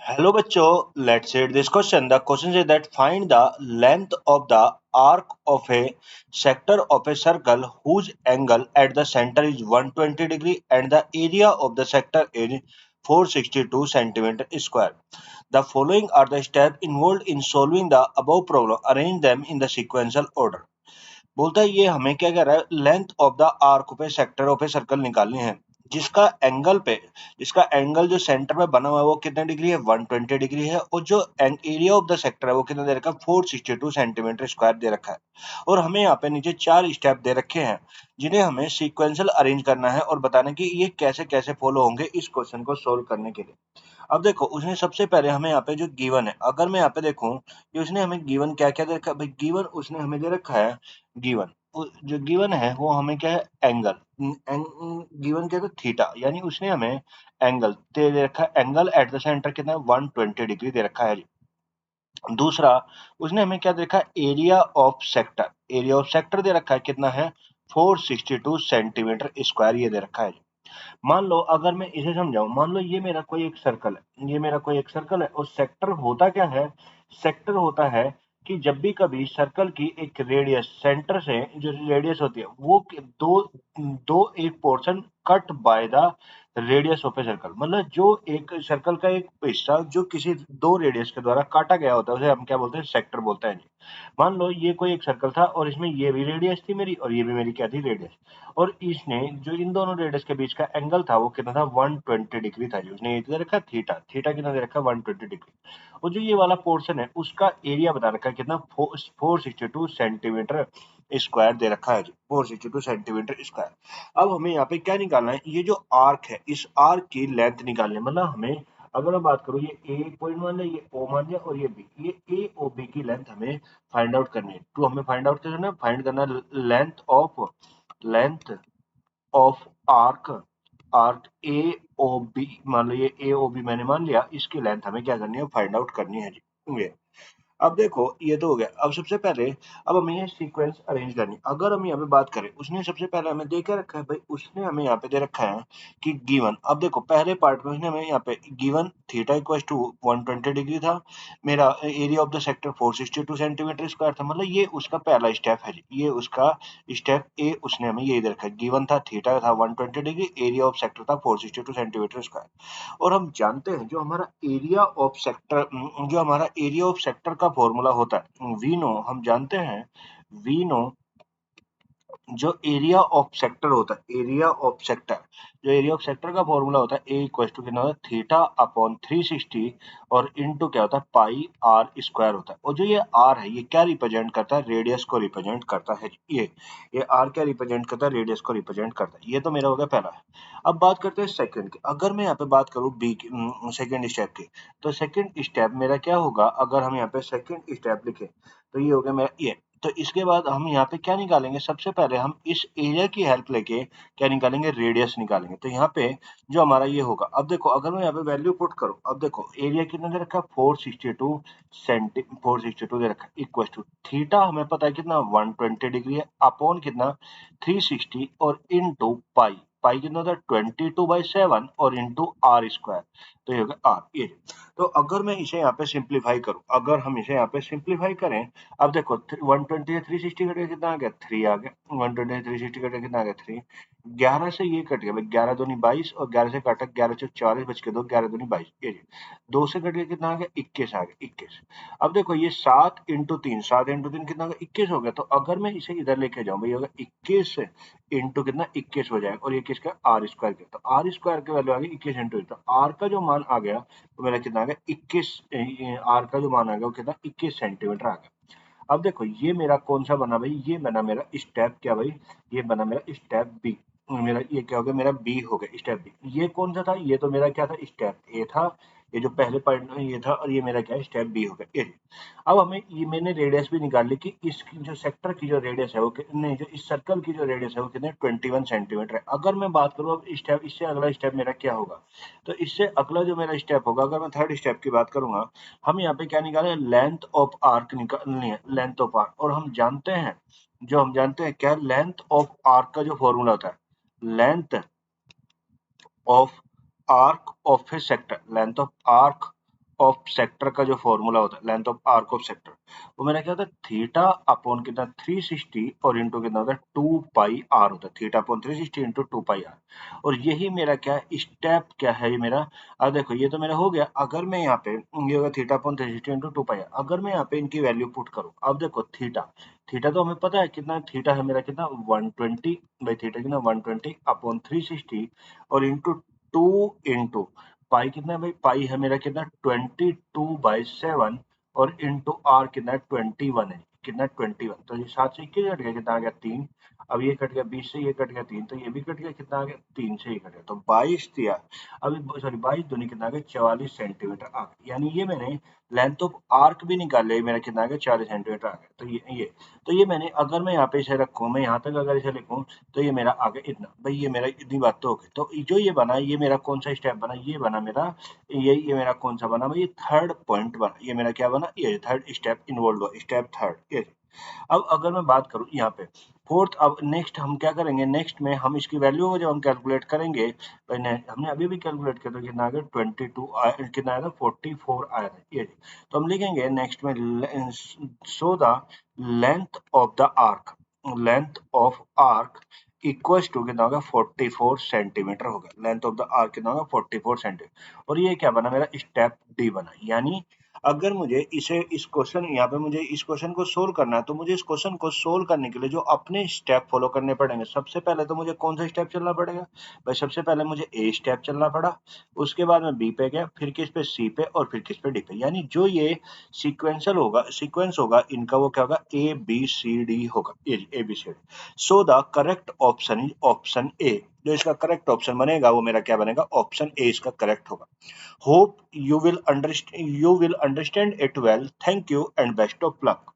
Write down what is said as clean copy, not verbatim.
Hello बच्चों, let's read this question. The question is that find the length of the arc of a sector of a circle whose angle at the center is 120 degree and the area of the sector is 462 centimeter square. The following are the steps involved in solving the above problem. Arrange them in the sequential order. बोलता है ये हमें क्या कह रहा है, length of the arc पे sector of a circle निकालनी है जिसका एंगल जो सेंटर में बना हुआ है वो कितने डिग्री है, 120 डिग्री है, और जो एरिया ऑफ द सेक्टर है वो कितना दे रखा है, 462 सेंटीमीटर स्क्वायर दे रखा है। और हमें यहाँ पे नीचे 4 स्टेप दे रखे हैं जिन्हें हमें सीक्वेंशियल अरेंज करना है और बताना कि ये कैसे कैसे फॉलो होंगे इस क्वेश्चन को सोल्व करने के लिए। अब देखो उसने सबसे पहले हमें यहाँ पे जो गिवन है, अगर मैं यहाँ पे देखूं कि उसने हमें गिवन क्या क्या दे रखा है भाई, गिवन उसने हमें दे रखा है गिवन, जो गिवन है वो हमें क्या है, एंगल, गिवन क्या है थीटा, यानी उसने हमें एंगल दे रखा है, एंगल एट द सेंटर कितना है 120 डिग्री दे रखा है जी। दूसरा उसने हमें क्या दे रखा है, area of sector, area of sector दे रखा है कितना है 462 सेंटीमीटर स्क्वायर ये दे रखा है। मान लो अगर मैं इसे समझाऊं, मान लो ये मेरा कोई एक सर्कल है, ये मेरा कोई एक सर्कल है और सेक्टर होता क्या है, सेक्टर होता है कि जब भी कभी सर्कल की एक रेडियस सेंटर से जो रेडियस होती है वो दो दो एक portion cut by the radius of a circle, मतलब जो एक सर्कल का एक हिस्सा जो किसी दो रेडियस के द्वारा काटा गया होता है उसे हम क्या बोलते हैं, सेक्टर बोलते हैं जी। मान लो ये कोई एक सर्कल था और इसमें ये भी रेडियस थी मेरी और ये भी मेरी क्या थी, रेडियस, और इसने जो इन दोनों रेडियस के बीच का एंगल था वो कितना था, 120 डिग्री था जी। उसने ये दे रखा थीटा, थीटा कितना दे रखा 120 डिग्री, और जो ये वाला पोर्शन है उसका एरिया बता रखा है कितना 462 सेंटीमीटर स्क्वायर दे रखा है जी, 462 सेंटीमीटर स्क्वायर। अब हमें यहाँ पे क्या निकालना है, ये जो आर्क है इस आर्क की लेंथ निकालनी है, मतलब हमें अगर मैं बात करूँ ये ए पॉइंट मान लिया, ये ओ मान लिया और ये बी, ये ए ओ बी की लेंथ हमें फाइंड आउट करनी है। तो हमें फाइंड आउट करना है, फाइंड करना length of arc, arc A O B, मान लो ये ए ओ बी मैंने मान लिया, इसकी लेंथ हमें क्या करनी है, फाइंड आउट करनी है जी। ये अब देखो ये तो हो गया। अब सबसे पहले अब हमें ये सीक्वेंस अरेंज करनी, अगर हम यहाँ पे बात करें उसने सबसे पहले हमें दे के रखा है भाई, उसने हमें यहाँ पे दे रखा है कि गिवन, अब देखो पहले पार्ट में उसने हमें यहाँ पे given theta equal to 120 degree था, मेरा area of the sector 462 centimetre square था, मतलब ये उसका पहला स्टेप है जी, ये उसका स्टेप ए उसने हमें यही दे रखा है, गिवन था थीटा था 120 डिग्री, एरिया ऑफ सेक्टर था 462 सेंटीमीटर स्क्वायर। और हम जानते हैं जो हमारा एरिया ऑफ सेक्टर, जो हमारा एरिया ऑफ सेक्टर का फॉर्मूला होता है वी नो, हम जानते हैं वी नो, जो एरिया ऑफ सेक्टर होता है, एरिया ऑफ सेक्टर, जो एरिया ऑफ सेक्टर का फॉर्मूला होता है ए इक्वल टू कितना होता है, थीटा अपॉन 360 और इनटू क्या होता है, पाई आर स्क्वायर होता है। और जो ये आर है ये क्या रिप्रेजेंट करता है, रेडियस को रिप्रेजेंट करता है। ये आर क्या रिप्रेजेंट करता है, रेडियस को रिप्रेजेंट करता है। ये तो मेरा हो गया पहला। अब बात करते हैं सेकंड की, अगर मैं यहाँ पे बात करूँ बी की, सेकंड स्टेप की, तो सेकंड स्टेप मेरा क्या होगा, अगर हम यहाँ पे सेकंड स्टेप लिखे तो ये हो गया मेरा ये। तो इसके बाद हम यहाँ पे क्या निकालेंगे, सबसे पहले हम इस एरिया की हेल्प लेके क्या निकालेंगे, रेडियस निकालेंगे। तो यहाँ पे जो हमारा ये होगा, अब देखो अगर मैं यहाँ पे वैल्यू पुट करूँ, अब देखो एरिया कितना दे रखा है 462 दे रखा है, इक्वल टू थीटा हमें पता है कितना 120 डिग्री है, अपॉन कितना 360 और इनटू पाई, पाई कितना होता है 22/7 और इनटू आर स्क्वायर, तो ये होगा आर ये। तो अगर मैं इसे यहाँ पे सिंप्लीफाई करूँ, अगर हम इसे यहाँ पे सिंप्लीफाई करें, अब देखो 120 से 360 कट गया कितना आ गया, 3 आ गया, 120 से 360 कट गया कितना आ गया, 3, 11 से ये कट गया भाई, 11 दूनी 22 और 11 से काटा 11 से 40 बच के 2, 11 दूनी 22, ये 2 से कट गया कितना आ गया, 21 आ गया, 21। अब देखो ये 7 इंटू 3, 7 इंटू 3 कितना आ गया, 21 हो गया। तो अगर मैं इसे इधर लेके जाऊं भाई होगा 21 इंटू कितना 21 हो जाएगा, और ये किसका आर स्क्वायर का, तो आर स्क्वायर की वैल्यू आ गई 21 इंटू, तो आर का जो मान आ गया तो मेरा कितना आ गया 21, आर का जो मान आ गया वो कितना 21 सेंटीमीटर आ गया। अब देखो ये मेरा कौन सा बना भाई, ये बना मेरा स्टेप क्या भाई, ये बना मेरा स्टेप बी, मेरा ये क्या हो गया, मेरा बी हो गया स्टेप बी। ये कौन सा था, ये तो मेरा क्या था, स्टेप ए था, ये जो पहले पॉइंट में ये था, और ये मेरा क्या है, स्टेप बी हो गया ये। अब हमें ये मैंने रेडियस भी निकाल ली कि इसकी जो सेक्टर की जो रेडियस है वो नहीं, जो इस सर्कल की जो रेडियस है वो कितने 21 सेंटीमीटर है। अगर मैं बात करूँ अब स्टेप, इससे अगला स्टेप मेरा क्या होगा, तो इससे अगला जो मेरा स्टेप होगा, अगर मैं थर्ड स्टेप की बात करूंगा, हम यहाँ पे क्या निकाले, लेंथ ऑफ आर्क निकालनी है, लेंथ ऑफ आर्क। और हम जानते हैं, जो हम जानते हैं क्या, लेंथ ऑफ आर्क का जो फॉर्मूला होता है, length of arc of A sector, length of arc of sector का जो फॉर्मूला होता है, length of arc of sector, वो मेरा क्या होता है थीटा अपॉन कितना 360 और इंटू कितना होता है 2 पाई आर होता है, theta upon 360 into 2 pi r. और यही मेरा क्या स्टेप क्या है ये मेरा। अब देखो ये तो मेरा हो गया। अगर मैं यहाँ पे ये होगा theta upon 360 into 2 pi r, अगर मैं यहाँ पे इनकी वैल्यू पुट करूँ, अब देखो थीटा, थीटा तो हमें पता है कितना, थीटा है मेरा कितना 120 बाई थीटा कितना 120 अपॉन 360 और इंटू 2 इंटू पाई कितना है भाई, पाई है मेरा कितना 22/7 और इंटू आर कितना है 21 है, कितना 21। तो ये 7 से 21 कट गया, कितना आ गया 3। अब ये कट गया 20 से, ये कट गया 3, तो ये भी कट गया, कितना आ गया 3 से, ये कट गया, तो 22 दिया। अभी सॉरी 22 दूनी कितना आ गया 44 सेंटीमीटर आ गया। यानी ये मैंने लेंथ ऑफ आर्क भी निकाल लिया, मेरा कितना आ गया 40 सेंटीमीटर आ गया। तो ये मैंने, अगर मैं यहाँ पे इसे रखूँ, मैं यहाँ तक अगर इसे लिखूँ, तो ये मेरा आ गया इतना। भाई ये मेरा इतनी बात तो हो गई। तो जो ये बना, ये मेरा कौन सा स्टेप बना, ये बना मेरा, ये मेरा कौन सा बना भाई, ये थर्ड पॉइंट बना, ये मेरा क्या बना, ये थर्ड स्टेप इन्वॉल्व हुआ, स्टेप थर्ड ये। अब अगर मैं बात करूं यहाँ पे फोर्थ, अब नेक्स्ट हम क्या करेंगे, नेक्स्ट में हम इसकी वैल्यू को जब हम कैलकुलेट करेंगे, हमने अभी भी कैलकुलेट किया, तो कितना आ गया 22 कितना आया था 44 आया था ये। तो हम लिखेंगे नेक्स्ट में, so the length of the arc, length of arc equals to कितना होगा 44 सेंटीमीटर होगा, लेंथ ऑफ द आर्क कितना होगा 44 सेंटीमीटर। और ये क्या बना मेरा स्टेप डी बना। यानी अगर मुझे इसे इस क्वेश्चन यहाँ पे मुझे इस क्वेश्चन को सोल्व करना है, तो मुझे इस क्वेश्चन को सोल्व करने के लिए जो अपने स्टेप फॉलो करने पड़ेंगे, सबसे पहले तो मुझे कौन सा स्टेप चलना पड़ेगा भाई, सबसे पहले मुझे ए स्टेप चलना पड़ा, उसके बाद मैं बी पे गया, फिर किस पे सी पे, और फिर किस पे डी पे। यानी जो ये सीक्वेंस होगा इनका, वो क्या होगा ए बी सी डी होगा, A B C D. So the correct option is option A. जो इसका करेक्ट ऑप्शन बनेगा वो मेरा क्या बनेगा, ऑप्शन ए इसका करेक्ट होगा। Hope you will understand it well. Thank you and best of luck.